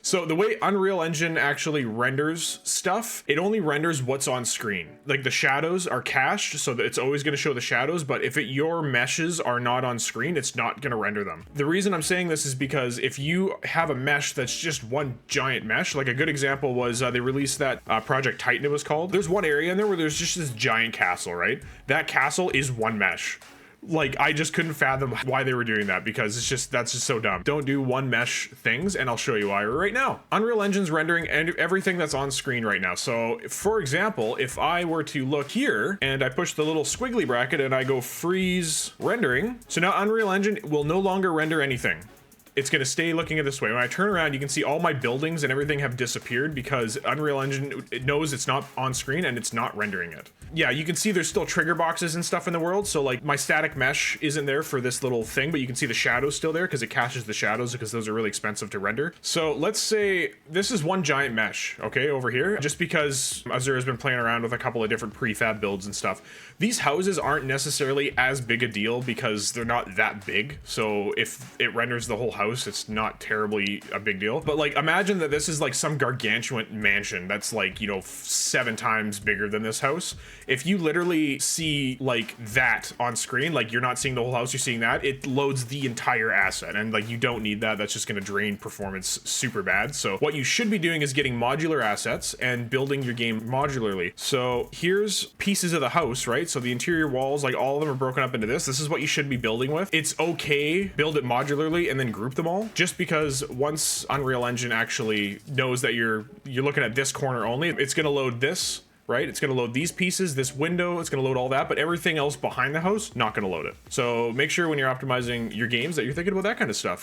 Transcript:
So the way Unreal Engine actually renders stuff, it only renders what's on screen. Like the shadows are cached, so that it's always going to show the shadows, but if your meshes are not on screen, it's not going to render them. The reason I'm saying this is because if you have a mesh that's just one giant mesh, like a good example was they released that Project Titan, it was called. There's one area in there where there's just this giant castle, right? That castle is one mesh. Like, I just couldn't fathom why they were doing that, because that's just so dumb. Don't do one mesh things, and I'll show you why right now. Unreal Engine's rendering everything that's on screen right now. So for example, if I were to look here and I push the little squiggly bracket and I go freeze rendering, so now Unreal Engine will no longer render anything. It's going to stay looking at this way. When I turn around, you can see all my buildings and everything have disappeared because Unreal Engine, it knows it's not on screen and it's not rendering it. Yeah, you can see there's still trigger boxes and stuff in the world. So like my static mesh isn't there for this little thing, but you can see the shadows still there because it caches the shadows because those are really expensive to render. So let's say this is one giant mesh, okay, over here, just because Azure has been playing around with a couple of different prefab builds and stuff. These houses aren't necessarily as big a deal because they're not that big. So if it renders the whole house, it's not terribly a big deal. But like, imagine that this is like some gargantuan mansion that's like, you know, 7 times bigger than this house. If you literally see like that on screen, like you're not seeing the whole house, you're seeing that, it loads the entire asset, and like you don't need that. That's just going to drain performance super bad. So what you should be doing is getting modular assets and building your game modularly. So here's pieces of the house, right? So the interior walls, like all of them are broken up into this. This is what you should be building with. It's okay, build it modularly and then group them all, just because once Unreal Engine actually knows that you're looking at this corner only, it's going to load this, right? It's going to load these pieces, this window, it's going to load all that, but everything else behind the house, not going to load it. So make sure when you're optimizing your games that you're thinking about that kind of stuff.